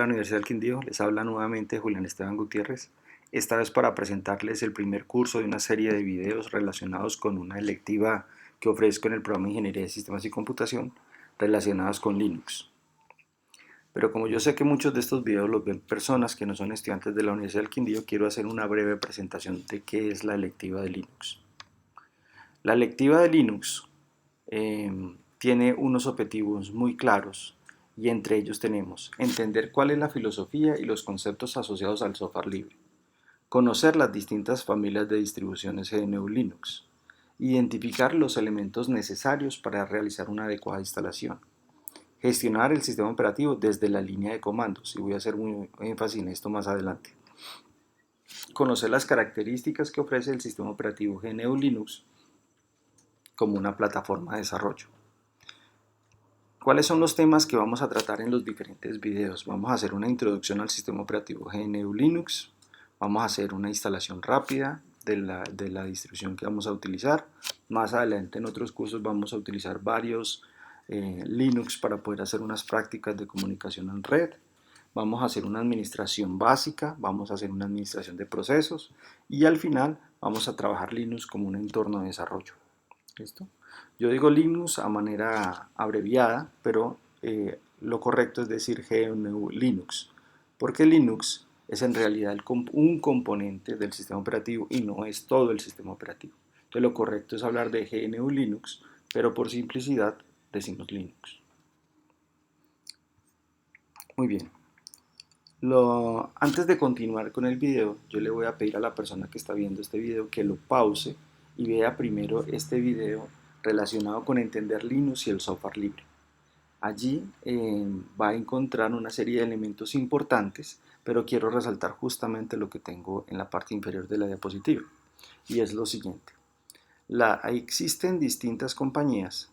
La Universidad del Quindío les habla nuevamente Julián Esteban Gutiérrez, esta vez para presentarles el primer curso de una serie de videos relacionados con una electiva que ofrezco en el programa de Ingeniería de Sistemas y Computación relacionados con Linux. Pero como yo sé que muchos de estos videos los ven personas que no son estudiantes de la Universidad del Quindío, quiero hacer una breve presentación de qué es la electiva de Linux. La electiva de Linux tiene unos objetivos muy claros y entre ellos tenemos entender cuál es la filosofía y los conceptos asociados al software libre, conocer las distintas familias de distribuciones GNU Linux, identificar los elementos necesarios para realizar una adecuada instalación, gestionar el sistema operativo desde la línea de comandos, y voy a hacer muy énfasis en esto más adelante, conocer las características que ofrece el sistema operativo GNU Linux como una plataforma de desarrollo. ¿Cuáles son los temas que vamos a tratar en los diferentes videos? Vamos a hacer una introducción al sistema operativo GNU Linux, vamos a hacer una instalación rápida de la distribución que vamos a utilizar. Más adelante en otros cursos vamos a utilizar varios Linux para poder hacer unas prácticas de comunicación en red. Vamos a hacer una administración básica, vamos a hacer una administración de procesos y al final vamos a trabajar Linux como un entorno de desarrollo. ¿Listo? Yo digo Linux a manera abreviada, pero lo correcto es decir GNU Linux, porque Linux es en realidad un componente del sistema operativo y no es todo el sistema operativo. Entonces lo correcto es hablar de GNU Linux, pero por simplicidad decimos Linux. Muy bien. Antes de continuar con el video, yo le voy a pedir a la persona que está viendo este video que lo pause y vea primero este video relacionado con entender Linux y el software libre. Allí va a encontrar una serie de elementos importantes, pero quiero resaltar justamente lo que tengo en la parte inferior de la diapositiva. Y es lo siguiente. Existen distintas compañías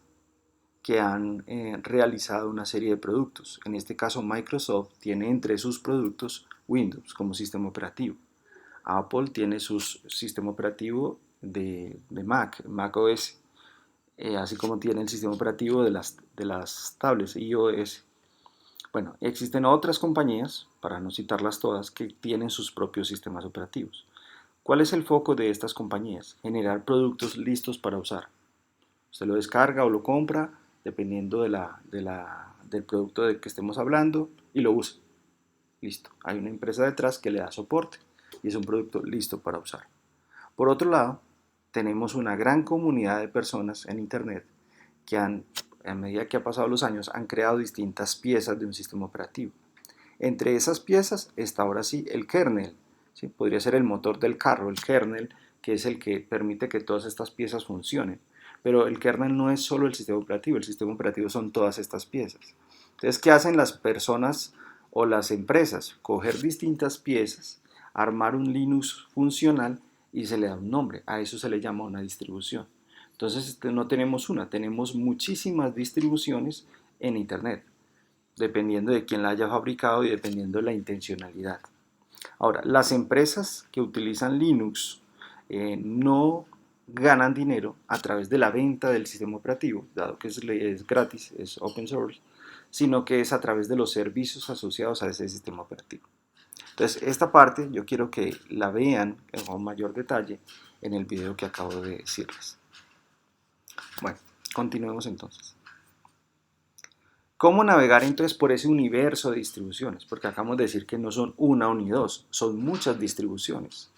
que han realizado una serie de productos. En este caso, Microsoft tiene entre sus productos Windows como sistema operativo. Apple tiene su sistema operativo de Mac OS, así como tiene el sistema operativo de las tablets, iOS. Bueno, existen otras compañías, para no citarlas todas, que tienen sus propios sistemas operativos. ¿Cuál es el foco de estas compañías? Generar productos listos para usar. Usted lo descarga o lo compra dependiendo del producto del que estemos hablando y lo usa. Listo. Hay una empresa detrás que le da soporte y es un producto listo para usar. Por otro lado, tenemos una gran comunidad de personas en Internet que a medida que han pasado los años, han creado distintas piezas de un sistema operativo. Entre esas piezas está ahora sí el kernel. ¿Sí? Podría ser el motor del carro, el kernel, que es el que permite que todas estas piezas funcionen. Pero el kernel no es solo el sistema operativo son todas estas piezas. Entonces, ¿qué hacen las personas o las empresas? Coger distintas piezas, armar un Linux funcional y se le da un nombre. A eso se le llama una distribución. Entonces, no tenemos una, tenemos muchísimas distribuciones en Internet, dependiendo de quién la haya fabricado y dependiendo de la intencionalidad. Ahora, las empresas que utilizan Linux no ganan dinero a través de la venta del sistema operativo, dado que es gratis, es open source, sino que es a través de los servicios asociados a ese sistema operativo. Entonces, esta parte yo quiero que la vean con mayor detalle en el video que acabo de decirles. Bueno, continuemos entonces. ¿Cómo navegar entonces por ese universo de distribuciones? Porque acabamos de decir que no son una ni dos, son muchas distribuciones.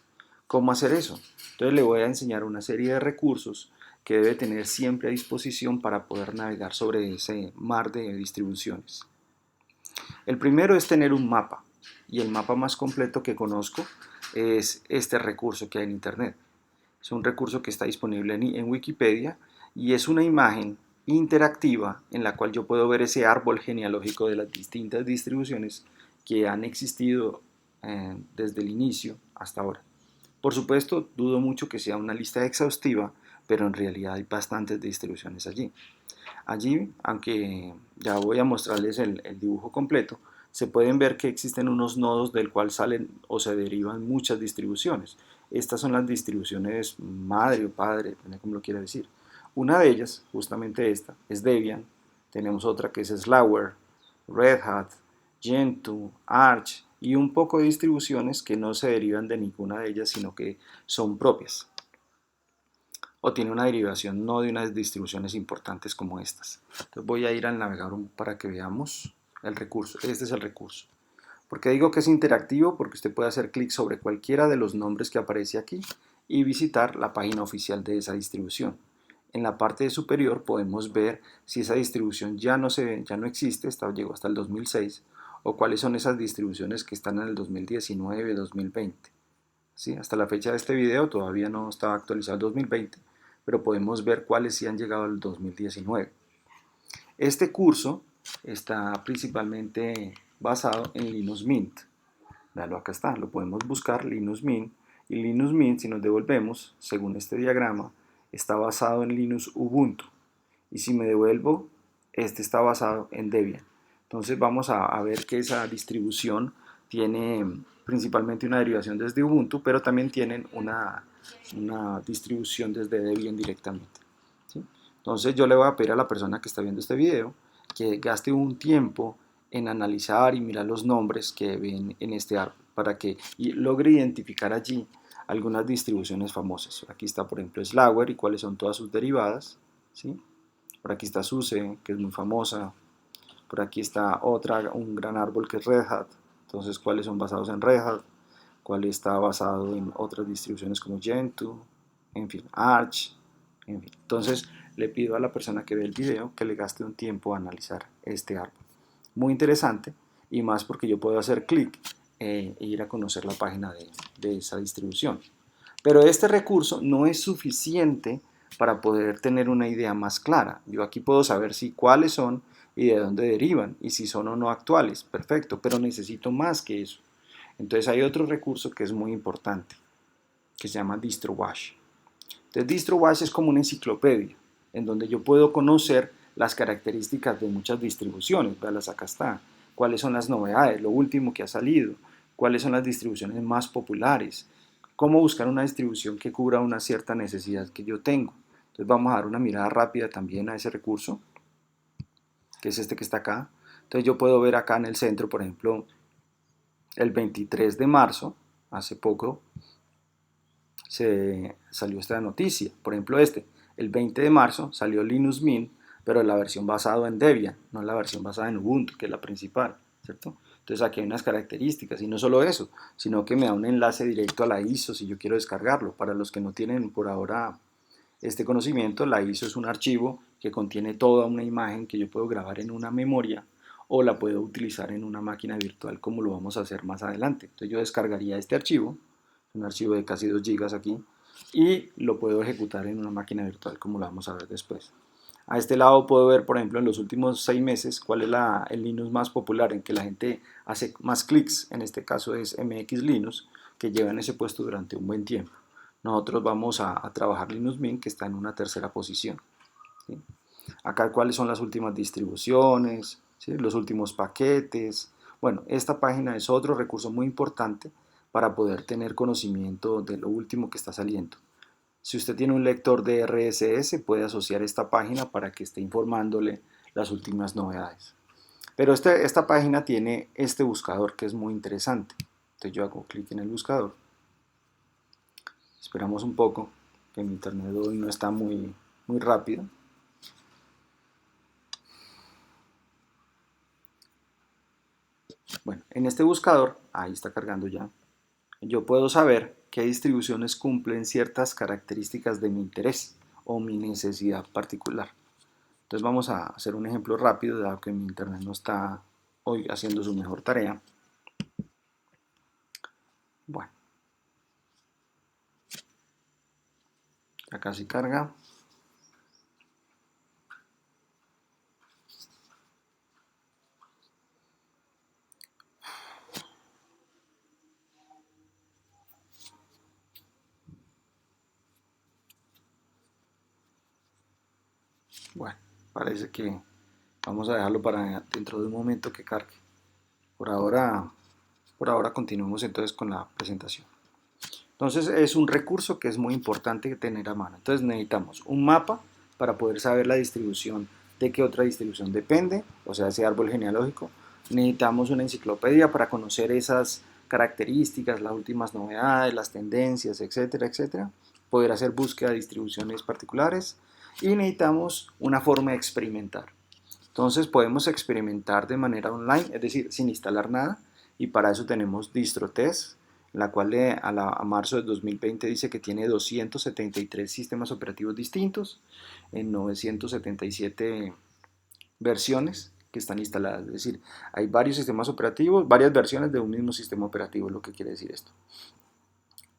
¿Cómo hacer eso? Entonces le voy a enseñar una serie de recursos que debe tener siempre a disposición para poder navegar sobre ese mar de distribuciones. El primero es tener un mapa, y el mapa más completo que conozco es este recurso que hay en Internet. Es un recurso que está disponible en Wikipedia y es una imagen interactiva en la cual yo puedo ver ese árbol genealógico de las distintas distribuciones que han existido desde el inicio hasta ahora. Por supuesto, dudo mucho que sea una lista exhaustiva, pero en realidad hay bastantes distribuciones allí. Allí, aunque ya voy a mostrarles el dibujo completo, se pueden ver que existen unos nodos del cual salen o se derivan muchas distribuciones. Estas son las distribuciones madre o padre, depende cómo lo quiera decir. Una de ellas, justamente esta, es Debian. Tenemos otra que es Slackware, Red Hat, Gentoo, Arch y un poco de distribuciones que no se derivan de ninguna de ellas, sino que son propias o tiene una derivación no de unas distribuciones importantes como estas. Entonces voy a ir al navegador para que veamos el recurso. Este es el recurso. ¿Por qué digo que es interactivo? Porque usted puede hacer clic sobre cualquiera de los nombres que aparece aquí y visitar la página oficial de esa distribución. En la parte superior podemos ver si esa distribución ya no existe, llegó hasta el 2006, o cuáles son esas distribuciones que están en el 2019, 2020. ¿Sí? Hasta la fecha de este video todavía no estaba actualizado el 2020, pero podemos ver cuáles sí han llegado al 2019. Este curso está principalmente basado en Linux Mint. Véalo, acá está, lo podemos buscar, Linux Mint. Y Linux Mint, si nos devolvemos, según este diagrama, está basado en Linux Ubuntu. Y si me devuelvo, este está basado en Debian. Entonces vamos a ver que esa distribución tiene principalmente una derivación desde Ubuntu, pero también tienen una distribución desde Debian directamente. ¿Sí? Entonces yo le voy a pedir a la persona que está viendo este video que gaste un tiempo en analizar y mirar los nombres que ven en este árbol para que logre identificar allí algunas distribuciones famosas. Aquí está, por ejemplo, Slackware y cuáles son todas sus derivadas. ¿Sí? Por aquí está SUSE, que es muy famosa. Por aquí está un gran árbol que es Red Hat. Entonces, ¿cuáles son basados en Red Hat? ¿Cuál está basado en otras distribuciones como Gentoo? En fin, Arch. En fin. Entonces, le pido a la persona que ve el video que le gaste un tiempo a analizar este árbol. Muy interesante, y más porque yo puedo hacer clic e ir a conocer la página de esa distribución. Pero este recurso no es suficiente para poder tener una idea más clara. Yo aquí puedo saber si cuáles son y de dónde derivan y si son o no actuales. Perfecto, pero necesito más que eso. Entonces hay otro recurso que es muy importante, que se llama DistroWash. Entonces DistroWash es como una enciclopedia en donde yo puedo conocer las características de muchas distribuciones. Veanlas, acá está. Cuáles son las novedades, lo último que ha salido, cuáles son las distribuciones más populares, cómo buscar una distribución que cubra una cierta necesidad que yo tengo. Entonces vamos a dar una mirada rápida también a ese recurso, que es este que está acá. Entonces yo puedo ver acá en el centro, por ejemplo, el 23 de marzo, hace poco, se salió esta noticia. Por ejemplo, el 20 de marzo salió Linux Mint, pero la versión basada en Debian, no la versión basada en Ubuntu, que es la principal, ¿cierto? Entonces aquí hay unas características, y no solo eso, sino que me da un enlace directo a la ISO si yo quiero descargarlo. Para los que no tienen por ahora este conocimiento, la ISO es un archivo que contiene toda una imagen que yo puedo grabar en una memoria o la puedo utilizar en una máquina virtual como lo vamos a hacer más adelante. Entonces yo descargaría este archivo, un archivo de casi 2 GB aquí, y lo puedo ejecutar en una máquina virtual como lo vamos a ver después. A este lado puedo ver, por ejemplo, en los últimos 6 meses cuál es el Linux más popular, en que la gente hace más clics. En este caso es MX Linux, que lleva en ese puesto durante un buen tiempo. Nosotros vamos a trabajar Linux Mint, que está en una tercera posición. ¿Sí? Acá cuáles son las últimas distribuciones, ¿sí? Los últimos paquetes. Bueno, esta página es otro recurso muy importante para poder tener conocimiento de lo último que está saliendo. Si usted tiene un lector de RSS, puede asociar esta página para que esté informándole las últimas novedades. Pero esta página tiene este buscador que es muy interesante. Entonces yo hago clic en el buscador. Esperamos un poco, que mi internet hoy no está muy rápido. Bueno, en este buscador, ahí está cargando ya, yo puedo saber qué distribuciones cumplen ciertas características de mi interés o mi necesidad particular. Entonces vamos a hacer un ejemplo rápido, dado que mi internet no está hoy haciendo su mejor tarea. Bueno, acá se carga. Bueno, parece que vamos a dejarlo para dentro de un momento que cargue. Por ahora continuemos entonces con la presentación. Entonces es un recurso que es muy importante tener a mano. Entonces necesitamos un mapa para poder saber la distribución de qué otra distribución depende, o sea, ese árbol genealógico. necesitamos una enciclopedia para conocer esas características, las últimas novedades, las tendencias, etcétera, etcétera. Poder hacer búsqueda de distribuciones particulares y necesitamos una forma de experimentar. Entonces podemos experimentar de manera online, es decir, sin instalar nada, y para eso tenemos DistroTest, la cual a marzo de 2020 dice que tiene 273 sistemas operativos distintos en 977 versiones que están instaladas. Es decir, hay varios sistemas operativos, varias versiones de un mismo sistema operativo, lo que quiere decir esto.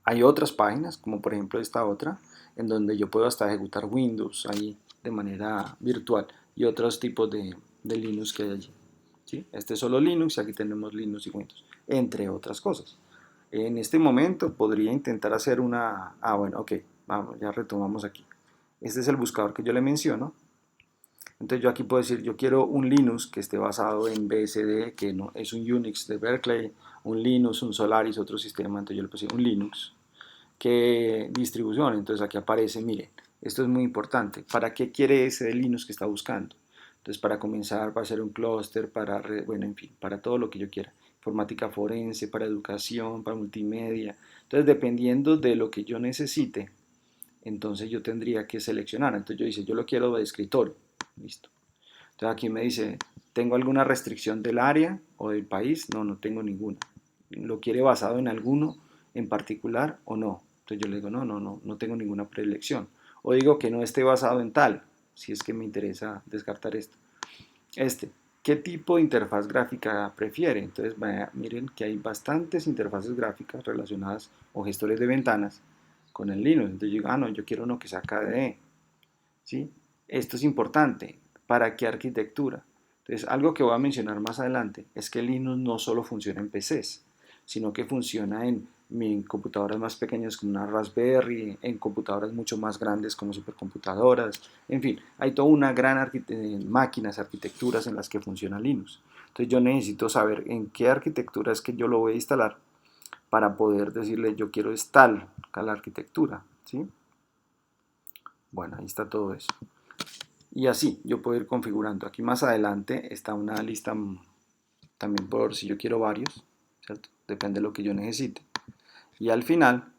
Hay otras páginas, como por ejemplo esta otra, en donde yo puedo hasta ejecutar Windows ahí de manera virtual y otros tipos de Linux que hay allí. ¿Sí? Este es solo Linux y aquí tenemos Linux y Windows, entre otras cosas. En este momento podría intentar hacer una... bueno, ok, vamos, ya retomamos aquí. Este es el buscador que yo le menciono. Entonces yo aquí puedo decir, yo quiero un Linux que esté basado en BSD, que no, es un Unix de Berkeley, un Linux, un Solaris, otro sistema. Entonces yo le puse un Linux. ¿Qué distribución? Entonces aquí aparece, miren, esto es muy importante. ¿Para qué quiere ese Linux que está buscando? Entonces para comenzar, para hacer un clúster, bueno, en fin, para todo lo que yo quiera. Informática forense, para educación, para multimedia. Entonces dependiendo de lo que yo necesite, entonces yo tendría que seleccionar. Entonces yo dice, yo lo quiero de escritorio. Listo. Entonces aquí me dice, ¿tengo alguna restricción del área o del país? No, no tengo ninguna. ¿Lo quiere basado en alguno en particular o no? Entonces yo le digo, no tengo ninguna predilección. O digo que no esté basado en tal, si es que me interesa descartar esto. ¿Qué tipo de interfaz gráfica prefiere? Entonces miren que hay bastantes interfaces gráficas relacionadas o gestores de ventanas con el Linux. Entonces yo digo, no, yo quiero uno que sea KDE. ¿Sí? Esto es importante. ¿Para qué arquitectura? Entonces, algo que voy a mencionar más adelante es que Linux no solo funciona en PCs, sino que funciona en computadoras más pequeñas como una Raspberry, en computadoras mucho más grandes como supercomputadoras, en fin, hay toda una gran máquinas, arquitecturas en las que funciona Linux. Entonces yo necesito saber en qué arquitectura es que yo lo voy a instalar para poder decirle yo quiero tal arquitectura, ¿sí? Bueno, ahí está todo eso. Y así yo puedo ir configurando. Aquí más adelante está una lista también por si yo quiero varios, ¿cierto? Depende de lo que yo necesite. Y al final,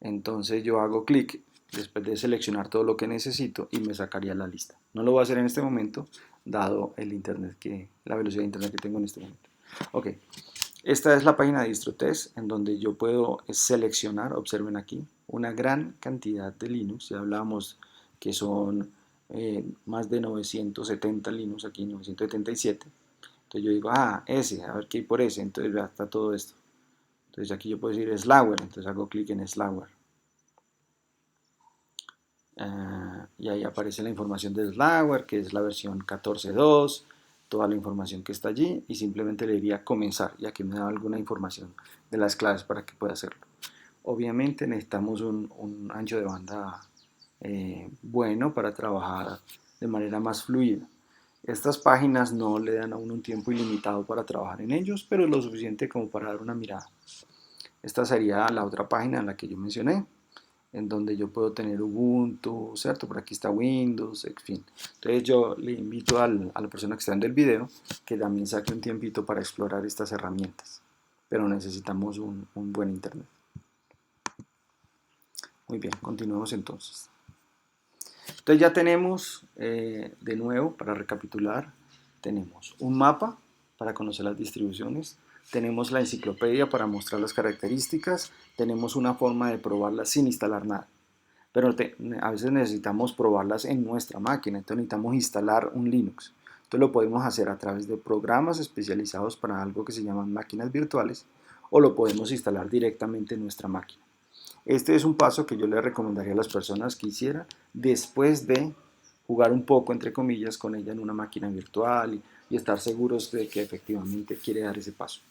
entonces yo hago clic después de seleccionar todo lo que necesito y me sacaría la lista. No lo voy a hacer en este momento, dado el internet la velocidad de internet que tengo en este momento. Ok, esta es la página de DistroTest en donde yo puedo seleccionar, observen aquí, una gran cantidad de Linux. Ya hablábamos que son más de 970 Linux, aquí 977. Entonces yo digo, ese, a ver qué hay por ese. Entonces ya está todo esto. Entonces aquí yo puedo decir Slackware, entonces hago clic en Slackware. Y ahí aparece la información de Slackware, que es la versión 14.2, toda la información que está allí, y simplemente le diría comenzar, y aquí me da alguna información de las claves para que pueda hacerlo. Obviamente necesitamos un ancho de banda bueno para trabajar de manera más fluida. Estas páginas no le dan a uno un tiempo ilimitado para trabajar en ellos, pero es lo suficiente como para dar una mirada. Esta sería la otra página en la que yo mencioné, en donde yo puedo tener Ubuntu, ¿cierto? Por aquí está Windows, en fin. Entonces yo le invito a la persona que está viendo el video que también saque un tiempito para explorar estas herramientas, pero necesitamos un buen internet. Muy bien, continuemos entonces. Entonces ya tenemos, de nuevo, para recapitular, tenemos un mapa para conocer las distribuciones, tenemos la enciclopedia para mostrar las características, tenemos una forma de probarlas sin instalar nada. Pero a veces necesitamos probarlas en nuestra máquina, entonces necesitamos instalar un Linux. Entonces lo podemos hacer a través de programas especializados para algo que se llaman máquinas virtuales o lo podemos instalar directamente en nuestra máquina. Este es un paso que yo le recomendaría a las personas que hicieran después de jugar un poco, entre comillas, con ella en una máquina virtual y estar seguros de que efectivamente quiere dar ese paso.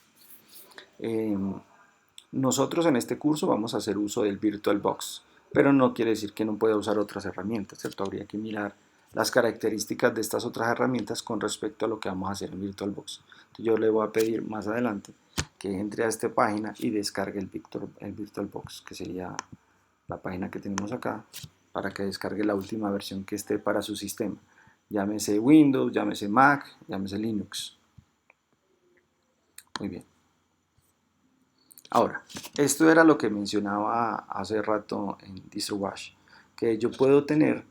Nosotros en este curso vamos a hacer uso del VirtualBox, pero no quiere decir que no pueda usar otras herramientas, ¿cierto? Habría que mirar las características de estas otras herramientas con respecto a lo que vamos a hacer en VirtualBox. Entonces yo le voy a pedir más adelante que entre a esta página y descargue el VirtualBox, que sería la página que tenemos acá, para que descargue la última versión que esté para su sistema. Llámese Windows, llámese Mac, llámese Linux. Muy bien. Ahora, esto era lo que mencionaba hace rato en DistroBash, que yo puedo tener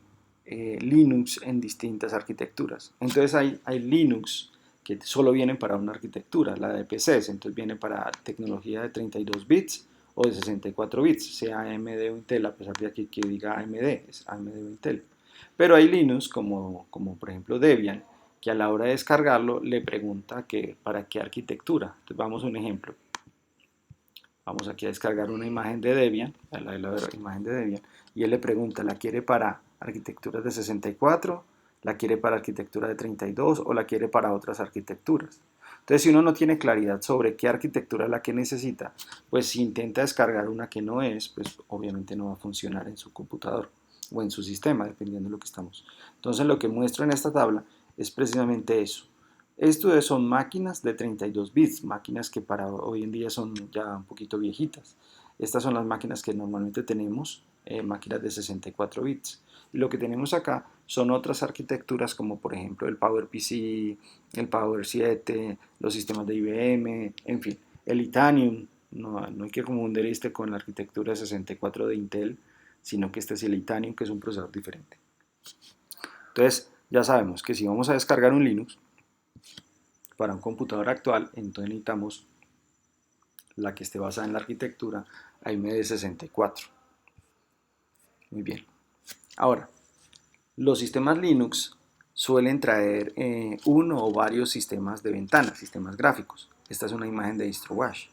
Linux en distintas arquitecturas. Entonces hay Linux que solo vienen para una arquitectura, la de PCs, entonces viene para tecnología de 32 bits o de 64 bits, sea AMD o Intel, a pesar de aquí que diga AMD, es AMD o Intel. Pero hay Linux como por ejemplo Debian, que a la hora de descargarlo le pregunta que para qué arquitectura. Entonces vamos a un ejemplo. Vamos aquí a descargar una imagen de Debian, la imagen de Debian, y él le pregunta, ¿la quiere para arquitecturas de 64? ¿La quiere para arquitectura de 32 o la quiere para otras arquitecturas? Entonces, si uno no tiene claridad sobre qué arquitectura es la que necesita, pues si intenta descargar una que no es, pues obviamente no va a funcionar en su computador o en su sistema, dependiendo de lo que estamos. Entonces, lo que muestro en esta tabla es precisamente eso. Esto son máquinas de 32 bits, máquinas que para hoy en día son ya un poquito viejitas. Estas son las máquinas que normalmente tenemos, máquinas de 64 bits. Y lo que tenemos acá son otras arquitecturas como por ejemplo el PowerPC, el Power 7, los sistemas de IBM, en fin, el Itanium. No hay que confundir este con la arquitectura de 64 de Intel, sino que este es el Itanium, que es un procesador diferente. Entonces, ya sabemos que si vamos a descargar un Linux, para un computador actual, entonces necesitamos la que esté basada en la arquitectura AMD64. Muy bien. Ahora, los sistemas Linux suelen traer uno o varios sistemas de ventanas, sistemas gráficos. Esta es una imagen de DistroBash.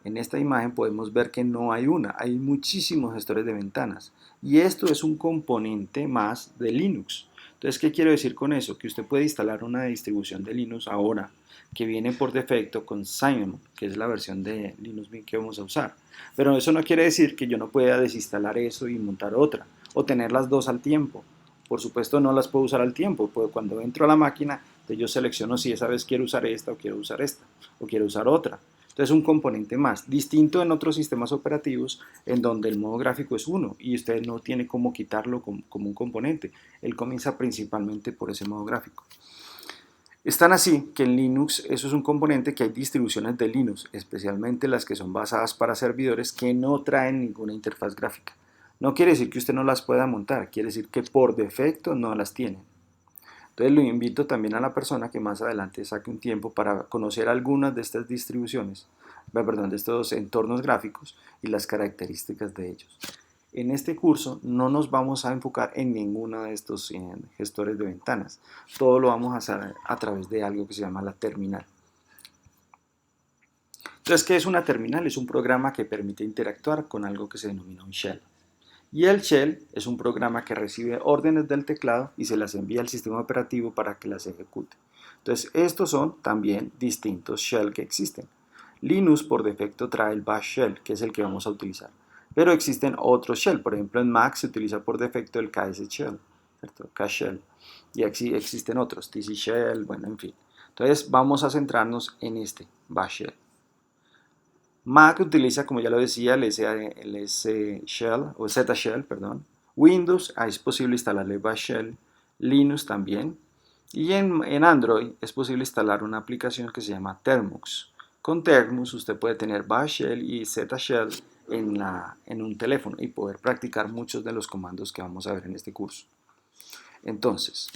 En esta imagen podemos ver que no hay una, hay muchísimos gestores de ventanas. Y esto es un componente más de Linux. Entonces, ¿qué quiero decir con eso? Que usted puede instalar una distribución de Linux ahora que viene por defecto con Cinnamon, que es la versión de Linux Mint que vamos a usar. Pero eso no quiere decir que yo no pueda desinstalar eso y montar otra, o tener las dos al tiempo. Por supuesto no las puedo usar al tiempo, pues cuando entro a la máquina, yo selecciono si esa vez quiero usar esta o quiero usar esta, o quiero usar otra. Entonces un componente más, distinto en otros sistemas operativos en donde el modo gráfico es uno y usted no tiene cómo quitarlo como un componente. Él comienza principalmente por ese modo gráfico. Es tan así que en Linux eso es un componente que hay distribuciones de Linux, especialmente las que son basadas para servidores que no traen ninguna interfaz gráfica. No quiere decir que usted no las pueda montar, quiere decir que por defecto no las tienen. Entonces lo invito también a la persona que más adelante saque un tiempo para conocer algunas de estas distribuciones, perdón, de estos entornos gráficos y las características de ellos. En este curso no nos vamos a enfocar en ninguno de estos gestores de ventanas. Todo lo vamos a hacer a través de algo que se llama la terminal. Entonces, ¿qué es una terminal? Es un programa que permite interactuar con algo que se denomina un shell. Y el shell es un programa que recibe órdenes del teclado y se las envía al sistema operativo para que las ejecute. Entonces, estos son también distintos shell que existen. Linux por defecto trae el Bash Shell, que es el que vamos a utilizar. Pero existen otros shell, por ejemplo en Mac se utiliza por defecto el KS Shell, ¿cierto? K Shell. Y aquí existen otros, TC Shell, bueno, en fin. Entonces vamos a centrarnos en este Bash Shell. Mac utiliza, como ya lo decía, el S Shell, o Z Shell, perdón. Windows, ahí es posible instalarle Bash Shell. Linux también. Y en Android es posible instalar una aplicación que se llama Termux. Con Termux usted puede tener Bash Shell y Z Shell en un teléfono y poder practicar muchos de los comandos que vamos a ver en este curso. Entonces,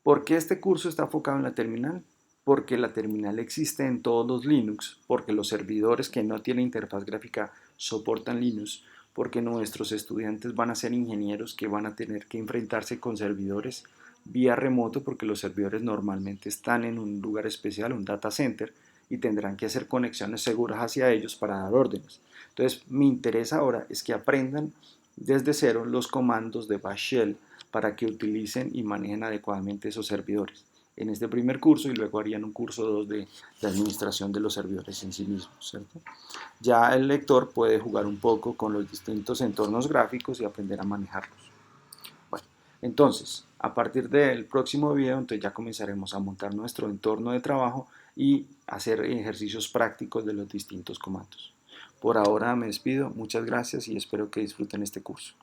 ¿por qué este curso está enfocado en la terminal? Porque la terminal existe en todos los Linux, porque los servidores que no tienen interfaz gráfica soportan Linux, porque nuestros estudiantes van a ser ingenieros que van a tener que enfrentarse con servidores vía remoto, porque los servidores normalmente están en un lugar especial, un data center, y tendrán que hacer conexiones seguras hacia ellos para dar órdenes. Entonces, mi interés ahora es que aprendan desde cero los comandos de Bash Shell para que utilicen y manejen adecuadamente esos servidores en este primer curso y luego harían un curso 2 de administración de los servidores en sí mismos, ¿cierto? Ya el lector puede jugar un poco con los distintos entornos gráficos y aprender a manejarlos. Bueno, entonces, a partir del próximo video, entonces ya comenzaremos a montar nuestro entorno de trabajo y hacer ejercicios prácticos de los distintos comandos. Por ahora me despido, muchas gracias y espero que disfruten este curso.